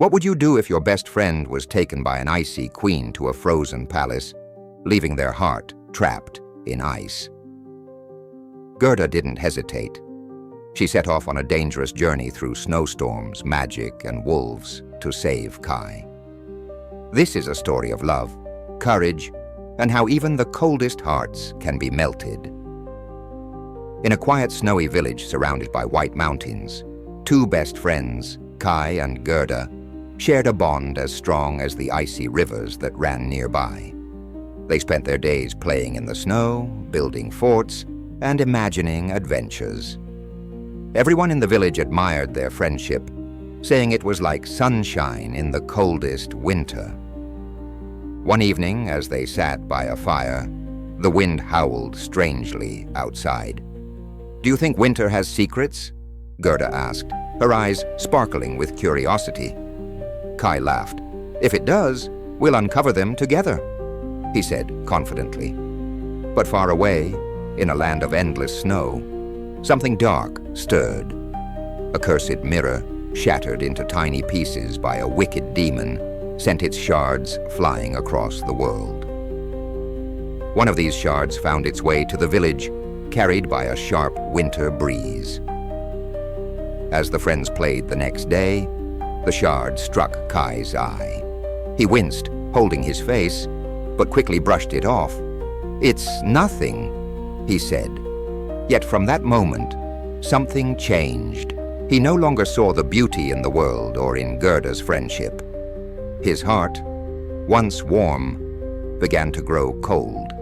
What would you do if your best friend was taken by an icy queen to a frozen palace, leaving their heart trapped in ice? Gerda didn't hesitate. She set off on a dangerous journey through snowstorms, magic, and wolves to save Kai. This is a story of love, courage, and how even the coldest hearts can be melted. In a quiet, snowy village surrounded by white mountains, two best friends, Kai and Gerda, shared a bond as strong as the icy rivers that ran nearby. They spent their days playing in the snow, building forts, and imagining adventures. Everyone in the village admired their friendship, saying it was like sunshine in the coldest winter. One evening, as they sat by a fire, the wind howled strangely outside. "Do you think winter has secrets?" Gerda asked, her eyes sparkling with curiosity. Kai laughed. "If it does, we'll uncover them together," he said confidently. But far away, in a land of endless snow, something dark stirred. A cursed mirror, shattered into tiny pieces by a wicked demon, sent its shards flying across the world. One of these shards found its way to the village, carried by a sharp winter breeze. As the friends played the next day, the shard struck Kai's eye. He winced, holding his face, but quickly brushed it off. "It's nothing," he said. Yet from that moment, something changed. He no longer saw the beauty in the world or in Gerda's friendship. His heart, once warm, began to grow cold.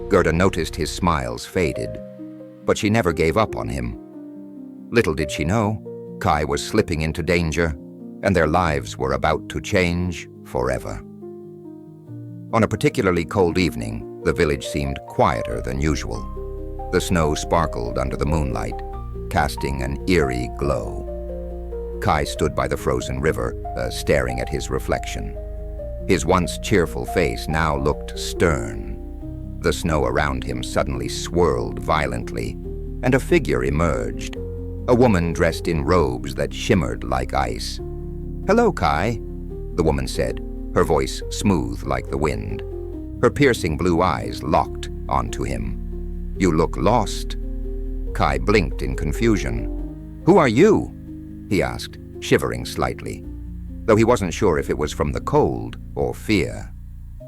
Gerda noticed his smiles faded, but she never gave up on him. Little did she know, Kai was slipping into danger, and their lives were about to change forever. On a particularly cold evening, the village seemed quieter than usual. The snow sparkled under the moonlight, casting an eerie glow. Kai stood by the frozen river, staring at his reflection. His once cheerful face now looked stern. The snow around him suddenly swirled violently, and a figure emerged, a woman dressed in robes that shimmered like ice. "Hello, Kai," the woman said, her voice smooth like the wind. Her piercing blue eyes locked onto him. "You look lost." Kai blinked in confusion. "Who are you?" he asked, shivering slightly, though he wasn't sure if it was from the cold or fear.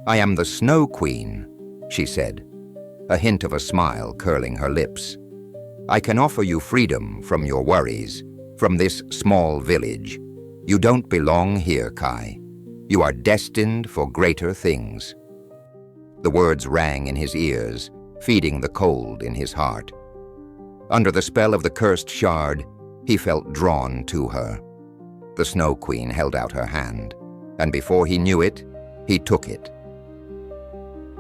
"I am the Snow Queen," she said, a hint of a smile curling her lips. "I can offer you freedom from your worries, from this small village. You don't belong here, Kai. You are destined for greater things." The words rang in his ears, feeding the cold in his heart. Under the spell of the cursed shard, he felt drawn to her. The Snow Queen held out her hand, and before he knew it, he took it.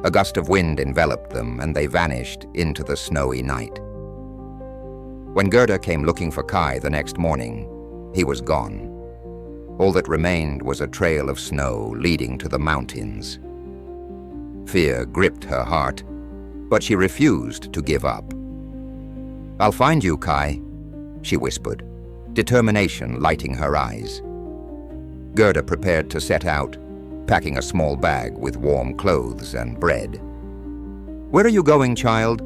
A gust of wind enveloped them, and they vanished into the snowy night. When Gerda came looking for Kai the next morning, he was gone. All that remained was a trail of snow leading to the mountains. Fear gripped her heart, but she refused to give up. "I'll find you, Kai," she whispered, determination lighting her eyes. Gerda prepared to set out, packing a small bag with warm clothes and bread. "Where are you going, child?"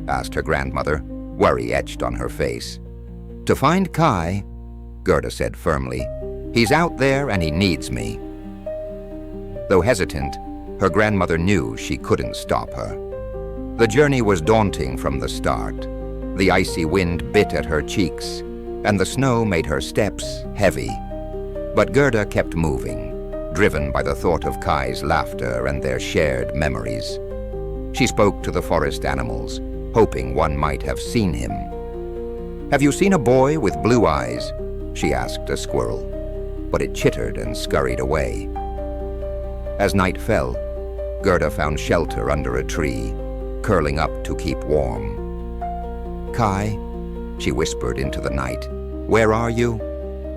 asked her grandmother, worry etched on her face. "To find Kai," Gerda said firmly. "He's out there and he needs me." Though hesitant, her grandmother knew she couldn't stop her. The journey was daunting from the start. The icy wind bit at her cheeks, and the snow made her steps heavy. But Gerda kept moving, driven by the thought of Kai's laughter and their shared memories. She spoke to the forest animals, hoping one might have seen him. "Have you seen a boy with blue eyes?" she asked a squirrel, but it chittered and scurried away. As night fell, Gerda found shelter under a tree, curling up to keep warm. "Kai," she whispered into the night, "where are you?"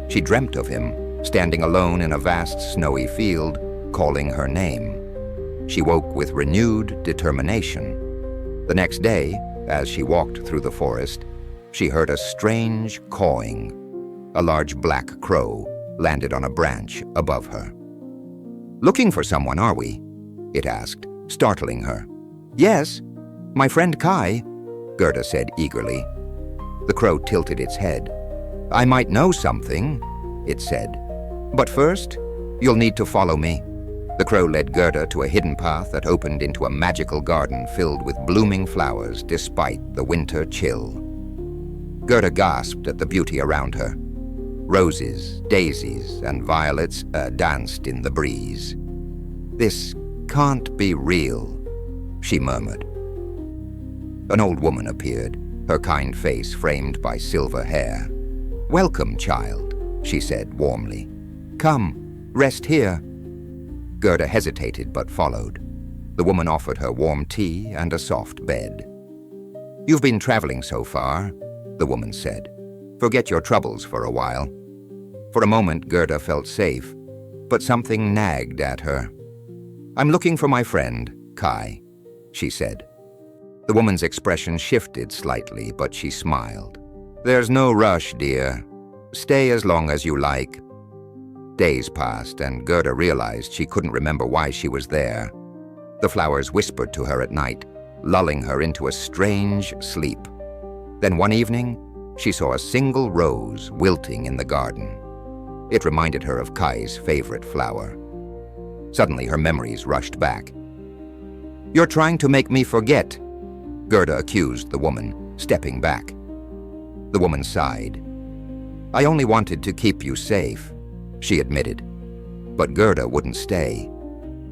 She dreamt of him, standing alone in a vast snowy field, calling her name. She woke with renewed determination. The next day, as she walked through the forest, she heard a strange cawing. A large black crow, landed on a branch above her. "Looking for someone, are we?" it asked, startling her. "Yes, my friend Kai," Gerda said eagerly. The crow tilted its head. "I might know something," it said. "But first, you'll need to follow me." The crow led Gerda to a hidden path that opened into a magical garden filled with blooming flowers despite the winter chill. Gerda gasped at the beauty around her. Roses, daisies, and violets danced in the breeze. "This can't be real," she murmured. An old woman appeared, her kind face framed by silver hair. "Welcome, child," she said warmly. "Come, rest here." Gerda hesitated but followed. The woman offered her warm tea and a soft bed. "You've been traveling so far," the woman said. "Forget your troubles for a while." For a moment, Gerda felt safe, but something nagged at her. "I'm looking for my friend, Kai," she said. The woman's expression shifted slightly, but she smiled. "There's no rush, dear. Stay as long as you like." Days passed, and Gerda realized she couldn't remember why she was there. The flowers whispered to her at night, lulling her into a strange sleep. Then one evening, she saw a single rose wilting in the garden. It reminded her of Kai's favorite flower. Suddenly, her memories rushed back. "You're trying to make me forget," Gerda accused the woman, stepping back. The woman sighed. "I only wanted to keep you safe," she admitted. But Gerda wouldn't stay.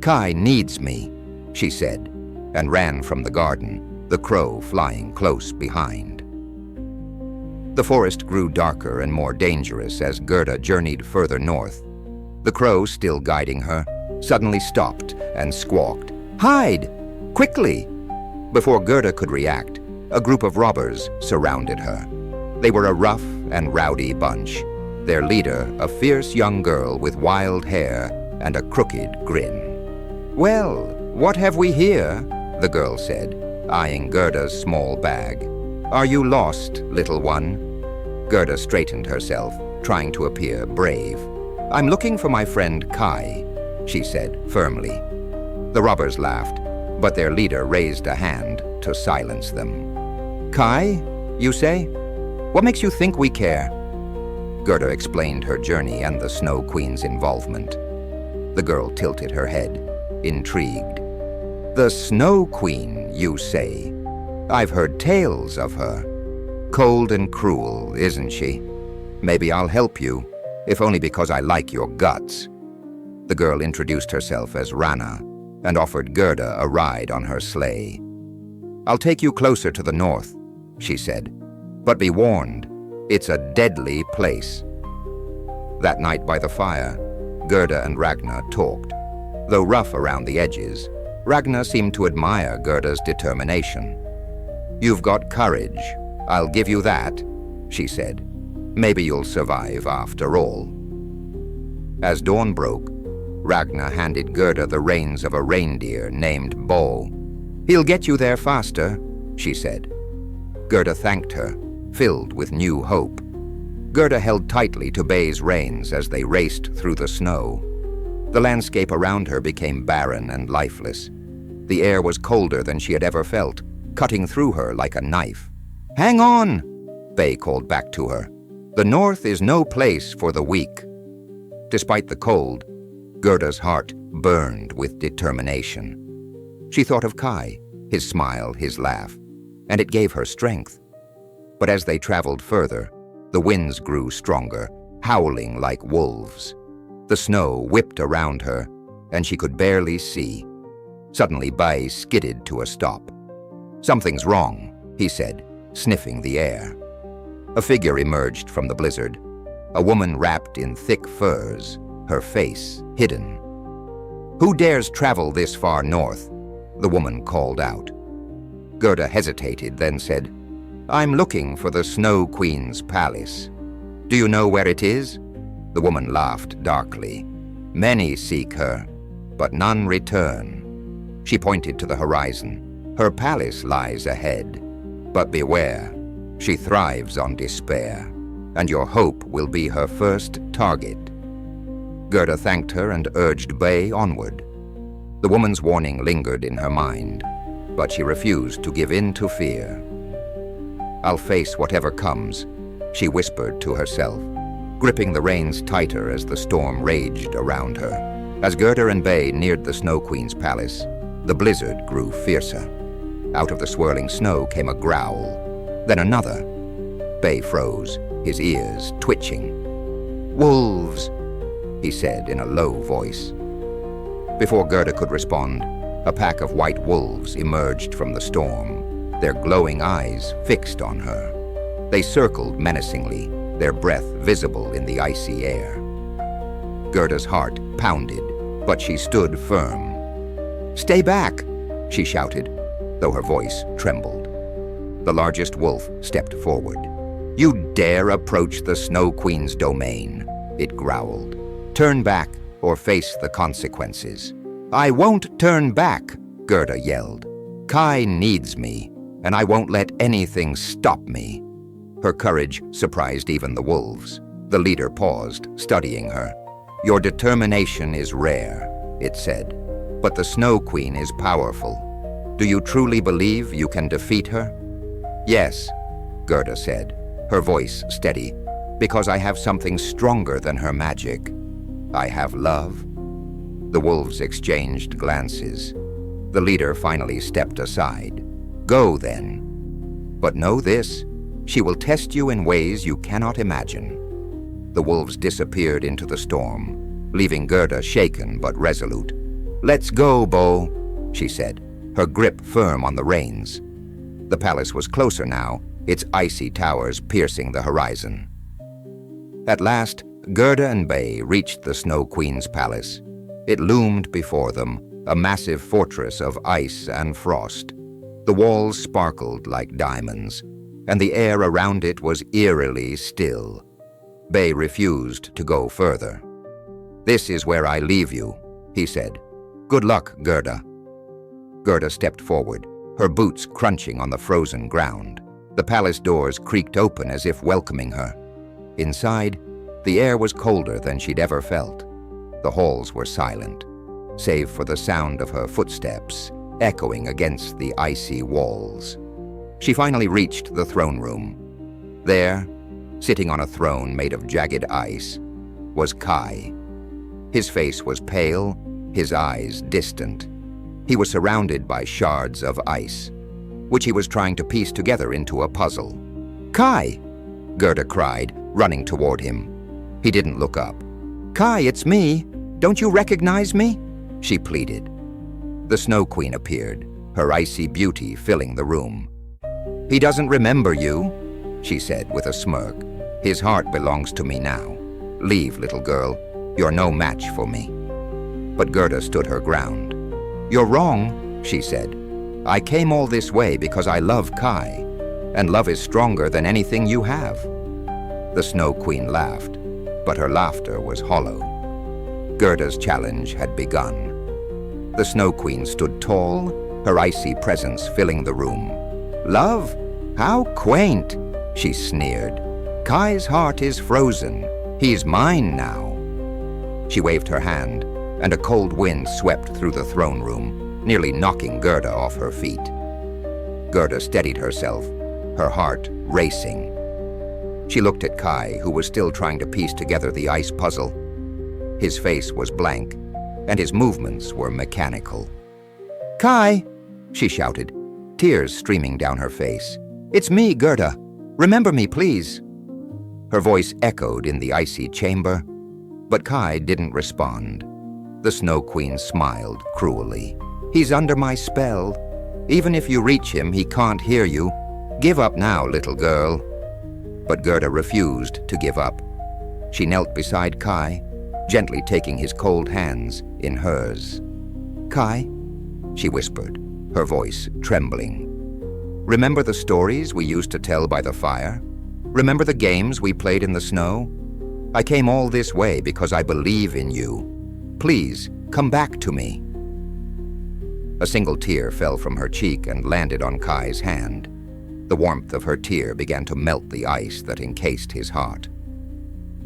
"Kai needs me," she said, and ran from the garden, the crow flying close behind. The forest grew darker and more dangerous as Gerda journeyed further north. The crow, still guiding her, suddenly stopped and squawked, "Hide! Quickly!" Before Gerda could react, a group of robbers surrounded her. They were a rough and rowdy bunch, their leader a fierce young girl with wild hair and a crooked grin. "Well, what have we here?" the girl said, eyeing Gerda's small bag. "Are you lost, little one?" Gerda straightened herself, trying to appear brave. "I'm looking for my friend Kai," she said firmly. The robbers laughed, but their leader raised a hand to silence them. "Kai, you say? What makes you think we care?" Gerda explained her journey and the Snow Queen's involvement. The girl tilted her head, intrigued. "The Snow Queen, you say? I've heard tales of her. Cold and cruel, isn't she? Maybe I'll help you, if only because I like your guts." The girl introduced herself as Rana and offered Gerda a ride on her sleigh. "I'll take you closer to the north," she said. "But be warned, it's a deadly place." That night by the fire, Gerda and Ragnar talked. Though rough around the edges, Ragnar seemed to admire Gerda's determination. "You've got courage, I'll give you that," she said. "Maybe you'll survive after all." As dawn broke, Ragnar handed Gerda the reins of a reindeer named Bo. "He'll get you there faster," she said. Gerda thanked her, filled with new hope. Gerda held tightly to Bay's reins as they raced through the snow. The landscape around her became barren and lifeless. The air was colder than she had ever felt, cutting through her like a knife. "Hang on!" Bay called back to her. "The north is no place for the weak." Despite the cold, Gerda's heart burned with determination. She thought of Kai, his smile, his laugh, and it gave her strength. But as they traveled further, the winds grew stronger, howling like wolves. The snow whipped around her, and she could barely see. Suddenly, Bay skidded to a stop. "Something's wrong," he said, sniffing the air. A figure emerged from the blizzard, a woman wrapped in thick furs, her face hidden. "Who dares travel this far north?" the woman called out. Gerda hesitated, then said, "I'm looking for the Snow Queen's palace. Do you know where it is?" The woman laughed darkly. "Many seek her, but none return." She pointed to the horizon. "Her palace lies ahead. But beware, she thrives on despair, and your hope will be her first target." Gerda thanked her and urged Bay onward. The woman's warning lingered in her mind, but she refused to give in to fear. "I'll face whatever comes," she whispered to herself, gripping the reins tighter as the storm raged around her. As Gerda and Bay neared the Snow Queen's palace, the blizzard grew fiercer. Out of the swirling snow came a growl, then another. Bay froze, his ears twitching. "Wolves," he said in a low voice. Before Gerda could respond, a pack of white wolves emerged from the storm, their glowing eyes fixed on her. They circled menacingly, their breath visible in the icy air. Gerda's heart pounded, but she stood firm. "Stay back," she shouted, though her voice trembled. The largest wolf stepped forward. "You dare approach the Snow Queen's domain," it growled. "Turn back or face the consequences." "I won't turn back," Gerda yelled. "Kai needs me, and I won't let anything stop me." Her courage surprised even the wolves. The leader paused, studying her. "Your determination is rare," it said, "but the Snow Queen is powerful. Do you truly believe you can defeat her?" "Yes," Gerda said, her voice steady, "because I have something stronger than her magic. I have love." The wolves exchanged glances. The leader finally stepped aside. "Go then. But know this, she will test you in ways you cannot imagine." The wolves disappeared into the storm, leaving Gerda shaken but resolute. "Let's go, Bo," she said, her grip firm on the reins. The palace was closer now, its icy towers piercing the horizon. At last, Gerda and Bay reached the Snow Queen's palace. It loomed before them, a massive fortress of ice and frost. The walls sparkled like diamonds, and the air around it was eerily still. Bay refused to go further. "This is where I leave you," he said. "Good luck, Gerda." Gerda stepped forward, her boots crunching on the frozen ground. The palace doors creaked open as if welcoming her. Inside, the air was colder than she'd ever felt. The halls were silent, save for the sound of her footsteps echoing against the icy walls. She finally reached the throne room. There, sitting on a throne made of jagged ice, was Kai. His face was pale, his eyes distant. He was surrounded by shards of ice, which he was trying to piece together into a puzzle. "Kai!" Gerda cried, running toward him. He didn't look up. "Kai, it's me. Don't you recognize me?" she pleaded. The Snow Queen appeared, her icy beauty filling the room. "He doesn't remember you," she said with a smirk. "His heart belongs to me now. Leave, little girl. You're no match for me." But Gerda stood her ground. "You're wrong," she said. "I came all this way because I love Kai, and love is stronger than anything you have." The Snow Queen laughed, but her laughter was hollow. Gerda's challenge had begun. The Snow Queen stood tall, her icy presence filling the room. "Love? How quaint," she sneered. "Kai's heart is frozen. He's mine now." She waved her hand, and a cold wind swept through the throne room, nearly knocking Gerda off her feet. Gerda steadied herself, her heart racing. She looked at Kai, who was still trying to piece together the ice puzzle. His face was blank, and his movements were mechanical. "Kai!" she shouted, tears streaming down her face. "It's me, Gerda. Remember me, please." Her voice echoed in the icy chamber, but Kai didn't respond. The Snow Queen smiled cruelly. "He's under my spell. Even if you reach him, he can't hear you. Give up now, little girl." But Gerda refused to give up. She knelt beside Kai, gently taking his cold hands in hers. "Kai," she whispered, her voice trembling. "Remember the stories we used to tell by the fire? Remember the games we played in the snow? I came all this way because I believe in you. Please, come back to me." A single tear fell from her cheek and landed on Kai's hand. The warmth of her tear began to melt the ice that encased his heart.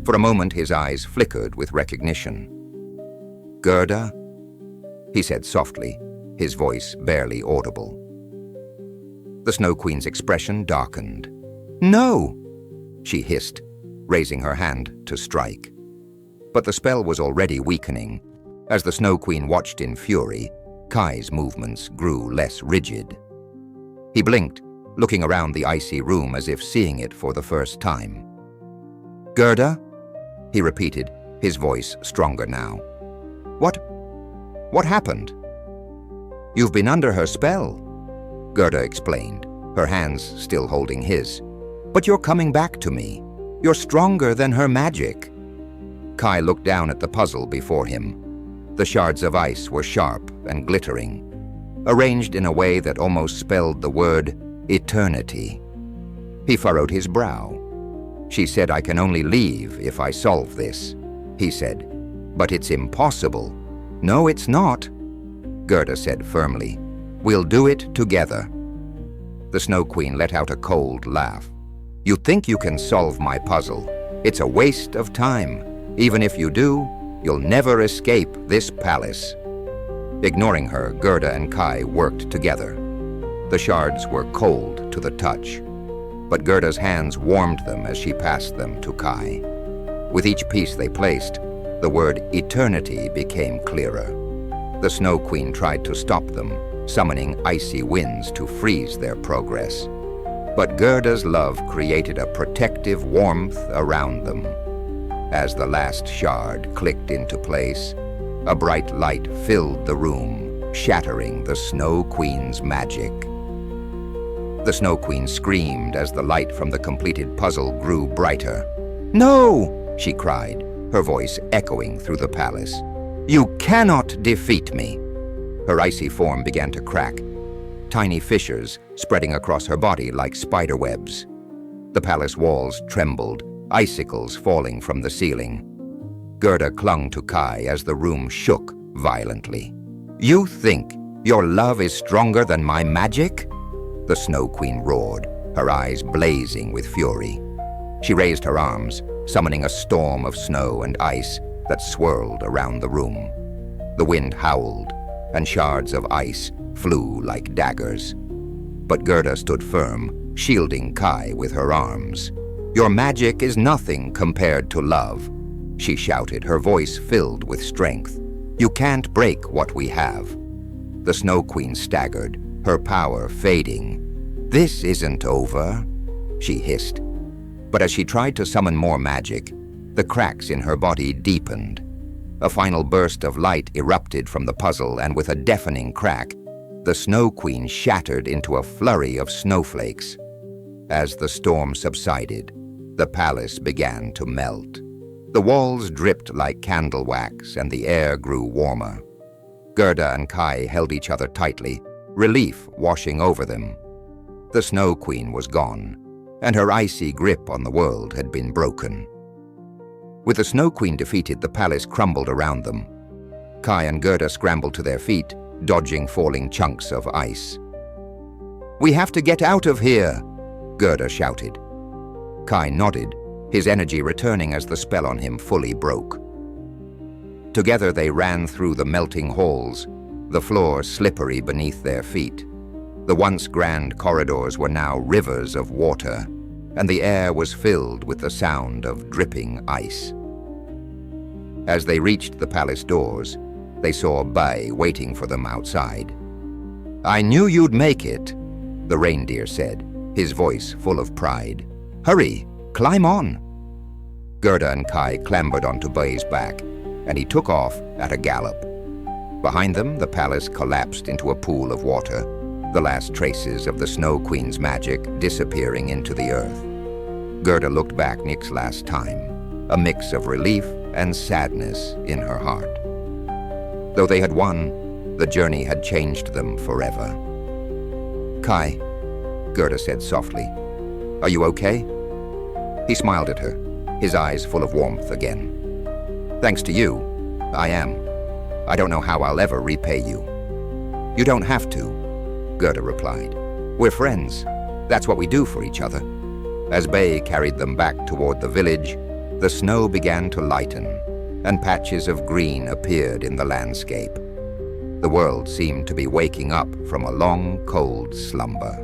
For a moment his eyes flickered with recognition. Gerda? He said softly, his voice barely audible. The Snow Queen's expression darkened. "No!" she hissed, raising her hand to strike. But the spell was already weakening. As the Snow Queen watched in fury, Kai's movements grew less rigid. He blinked, looking around the icy room as if seeing it for the first time. "Gerda?" he repeated, his voice stronger now. What happened?" "You've been under her spell," Gerda explained, her hands still holding his. "But you're coming back to me. You're stronger than her magic." Kai looked down at the puzzle before him. The shards of ice were sharp and glittering, arranged in a way that almost spelled the word eternity. He furrowed his brow. "She said I can only leave if I solve this," he said. "But it's impossible." "No, it's not," Gerda said firmly. "We'll do it together." The Snow Queen let out a cold laugh. "You think you can solve my puzzle? It's a waste of time. Even if you do, you'll never escape this palace." Ignoring her, Gerda and Kai worked together. The shards were cold to the touch, but Gerda's hands warmed them as she passed them to Kai. With each piece they placed, the word eternity became clearer. The Snow Queen tried to stop them, summoning icy winds to freeze their progress. But Gerda's love created a protective warmth around them. As the last shard clicked into place, a bright light filled the room, shattering the Snow Queen's magic. The Snow Queen screamed as the light from the completed puzzle grew brighter. "No!" she cried, her voice echoing through the palace. "You cannot defeat me!" Her icy form began to crack, tiny fissures spreading across her body like spider webs. The palace walls trembled, icicles falling from the ceiling. Gerda clung to Kai as the room shook violently. "You think your love is stronger than my magic?" The Snow Queen roared, her eyes blazing with fury. She raised her arms, summoning a storm of snow and ice that swirled around the room. The wind howled, and shards of ice flew like daggers. But Gerda stood firm, shielding Kai with her arms. "Your magic is nothing compared to love," she shouted, her voice filled with strength. "You can't break what we have." The Snow Queen staggered, her power fading. "This isn't over," she hissed. But as she tried to summon more magic, the cracks in her body deepened. A final burst of light erupted from the puzzle, and with a deafening crack, the Snow Queen shattered into a flurry of snowflakes. As the storm subsided, the palace began to melt. The walls dripped like candle wax, and the air grew warmer. Gerda and Kai held each other tightly, relief washing over them. The Snow Queen was gone, and her icy grip on the world had been broken. With the Snow Queen defeated, the palace crumbled around them. Kai and Gerda scrambled to their feet, dodging falling chunks of ice. "We have to get out of here!" Gerda shouted. Kai nodded, his energy returning as the spell on him fully broke. Together they ran through the melting halls, the floor slippery beneath their feet. The once grand corridors were now rivers of water, and the air was filled with the sound of dripping ice. As they reached the palace doors, they saw Bay waiting for them outside. "I knew you'd make it," the reindeer said, his voice full of pride. "Hurry, climb on." Gerda and Kai clambered onto Bay's back, and he took off at a gallop. Behind them, the palace collapsed into a pool of water, the last traces of the Snow Queen's magic disappearing into the earth. Gerda looked back Nick's last time, a mix of relief and sadness in her heart. Though they had won, the journey had changed them forever. "Kai," Gerda said softly, "are you okay?" He smiled at her, his eyes full of warmth again. "Thanks to you, I am. I don't know how I'll ever repay you." "You don't have to," Gerda replied. "We're friends. That's what we do for each other." As Bay carried them back toward the village, the snow began to lighten, and patches of green appeared in the landscape. The world seemed to be waking up from a long, cold slumber.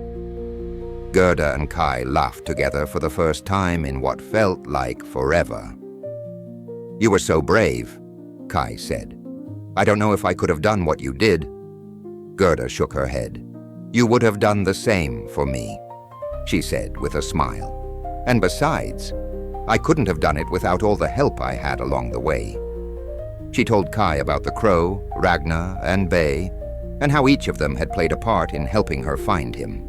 Gerda and Kai laughed together for the first time in what felt like forever. "You were so brave," Kai said. "I don't know if I could have done what you did." Gerda shook her head. "You would have done the same for me," she said with a smile. "And besides, I couldn't have done it without all the help I had along the way." She told Kai about the crow, Ragnar, and Bay, and how each of them had played a part in helping her find him.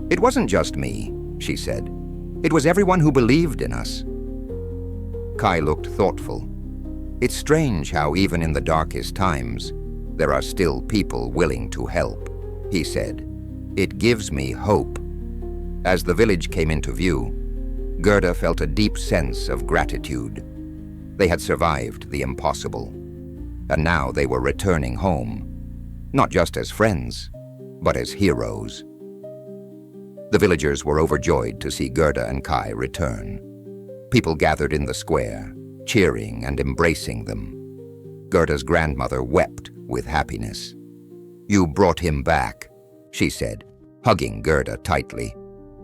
"It wasn't just me," she said. "It was everyone who believed in us." Kai looked thoughtful. "It's strange how even in the darkest times, there are still people willing to help," he said. "It gives me hope." As the village came into view, Gerda felt a deep sense of gratitude. They had survived the impossible, and now they were returning home, not just as friends, but as heroes. The villagers were overjoyed to see Gerda and Kai return. People gathered in the square, cheering and embracing them. Gerda's grandmother wept with happiness. "You brought him back," she said, hugging Gerda tightly.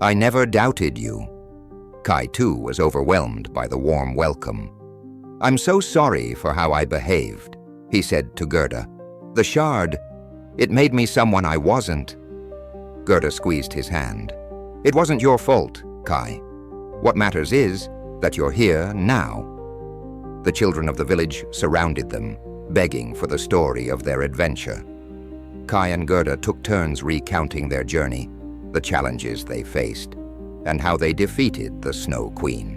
"I never doubted you." Kai, too, was overwhelmed by the warm welcome. "I'm so sorry for how I behaved," he said to Gerda. "The shard, it made me someone I wasn't." Gerda squeezed his hand. "It wasn't your fault, Kai. What matters is that you're here now." The children of the village surrounded them, begging for the story of their adventure. Kai and Gerda took turns recounting their journey, the challenges they faced, and how they defeated the Snow Queen.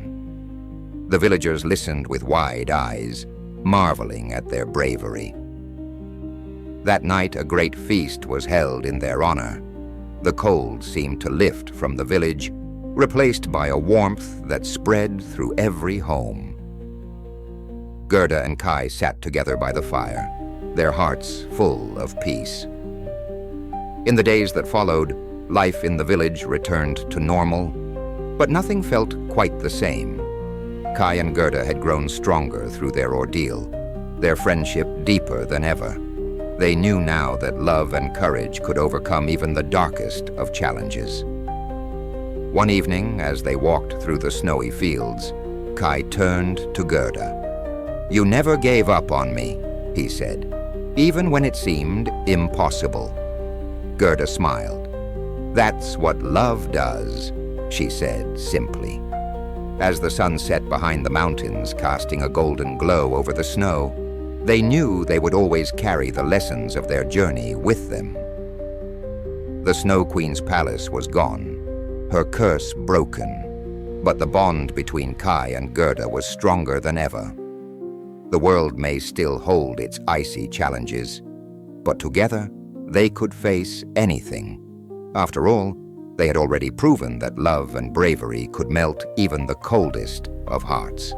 The villagers listened with wide eyes, marveling at their bravery. That night, a great feast was held in their honor. The cold seemed to lift from the village, replaced by a warmth that spread through every home. Gerda and Kai sat together by the fire, their hearts full of peace. In the days that followed, life in the village returned to normal, but nothing felt quite the same. Kai and Gerda had grown stronger through their ordeal, their friendship deeper than ever. They knew now that love and courage could overcome even the darkest of challenges. One evening, as they walked through the snowy fields, Kai turned to Gerda. "You never gave up on me," he said, "even when it seemed impossible." Gerda smiled. "That's what love does," she said simply. As the sun set behind the mountains, casting a golden glow over the snow, they knew they would always carry the lessons of their journey with them. The Snow Queen's palace was gone, her curse broken, but the bond between Kai and Gerda was stronger than ever. The world may still hold its icy challenges, but together they could face anything. After all, they had already proven that love and bravery could melt even the coldest of hearts.